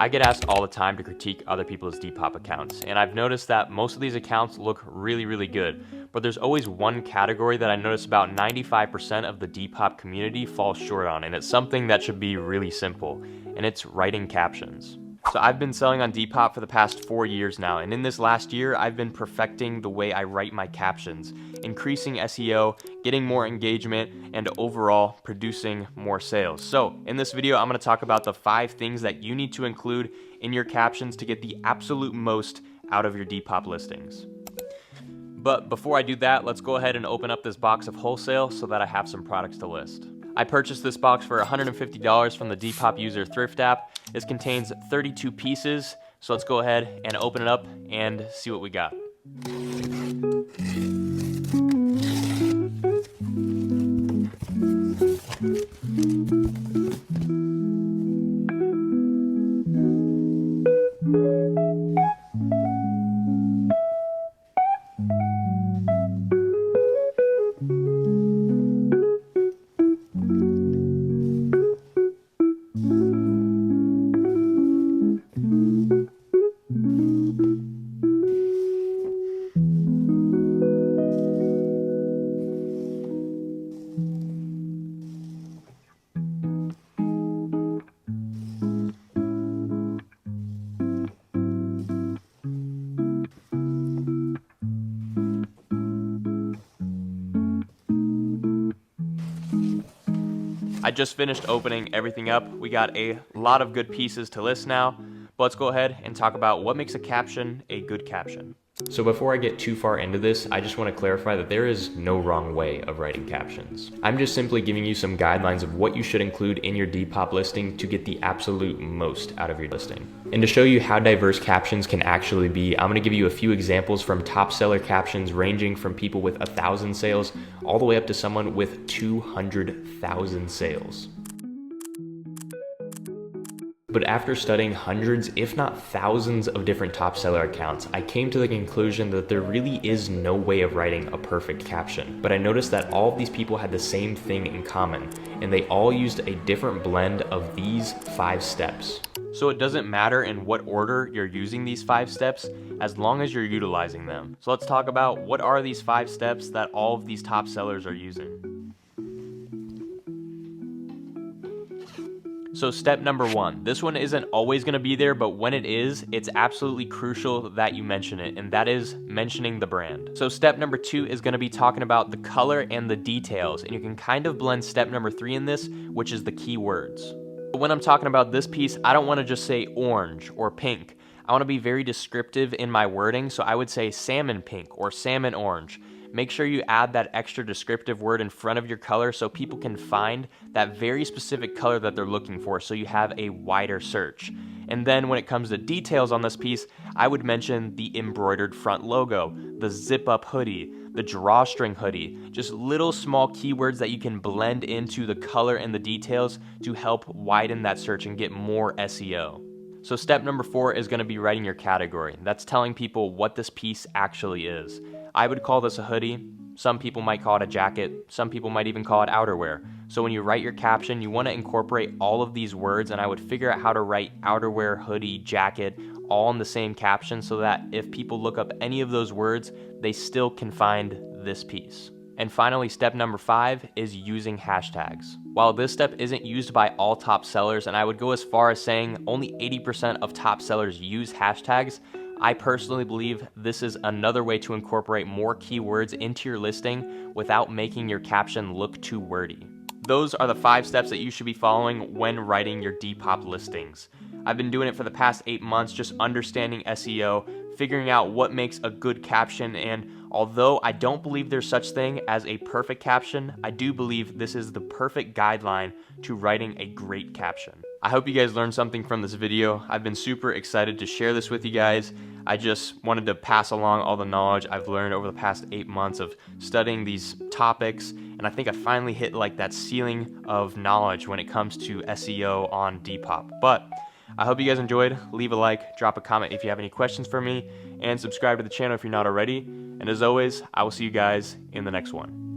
I get asked all the time to critique other people's Depop accounts, and I've noticed that most of these accounts look really good, but there's always one category that I notice about 95% of the Depop community falls short on, and it's something that should be really simple, and it's writing captions. So I've been selling on Depop for the past 4 years now, and in this last year, I've been perfecting the way I write my captions, increasing SEO, getting more engagement, and overall producing more sales. So in this video, I'm going to talk about the 5 things that you need to include in your captions to get the absolute most out of your Depop listings. But before I do that, let's go ahead and open up this box of wholesale so that I have some products to list. I purchased this box for $150 from the Depop user thrift app. This contains 32 pieces, so let's go ahead and open it up and see what we got. I just finished opening everything up. We got a lot of good pieces to list now, but let's go ahead and talk about what makes a caption a good caption. So before I get too far into this, I just want to clarify that there is no wrong way of writing captions. I'm just simply giving you some guidelines of what you should include in your Depop listing to get the absolute most out of your listing. And to show you how diverse captions can actually be, I'm going to give you a few examples from top seller captions ranging from people with 1,000 sales all the way up to someone with 200,000 sales. But after studying hundreds, if not thousands of different top seller accounts, I came to the conclusion that there really is no way of writing a perfect caption. But I noticed that all of these people had the same thing in common, and they all used a different blend of these 5 steps. So it doesn't matter in what order you're using these 5 steps, as long as you're utilizing them. So let's talk about what are these 5 steps that all of these top sellers are using. So step number 1, this one isn't always going to be there, but when it is, it's absolutely crucial that you mention it, and that is mentioning the brand. So step number 2 is going to be talking about the color and the details, and you can kind of blend step number 3 in this, which is the keywords. When I'm talking about this piece, I don't want to just say orange or pink. I want to be very descriptive in my wording, so I would say salmon pink or salmon orange. Make sure you add that extra descriptive word in front of your color so people can find that very specific color that they're looking for, so you have a wider search. And then when it comes to details on this piece, I would mention the embroidered front logo, the zip-up hoodie, the drawstring hoodie, just little small keywords that you can blend into the color and the details to help widen that search and get more SEO. So step number 4 is going to be writing your category. That's telling people what this piece actually is. I would call this a hoodie. Some people might call it a jacket. Some people might even call it outerwear. So when you write your caption, you want to incorporate all of these words, and I would figure out how to write outerwear, hoodie, jacket, all in the same caption so that if people look up any of those words, they still can find this piece. And finally, step number 5 is using hashtags. While this step isn't used by all top sellers, and I would go as far as saying only 80% of top sellers use hashtags, I personally believe this is another way to incorporate more keywords into your listing without making your caption look too wordy. Those are the 5 steps that you should be following when writing your Depop listings. I've been doing it for the past 8 months, just understanding SEO, figuring out what makes a good caption, and although I don't believe there's such thing as a perfect caption, I do believe this is the perfect guideline to writing a great caption. I hope you guys learned something from this video. I've been super excited to share this with you guys. I just wanted to pass along all the knowledge I've learned over the past 8 months of studying these topics, and I think I finally hit like that ceiling of knowledge when it comes to SEO on Depop. But I hope you guys enjoyed. Leave a like, drop a comment if you have any questions for me, and subscribe to the channel if you're not already. And as always, I will see you guys in the next one.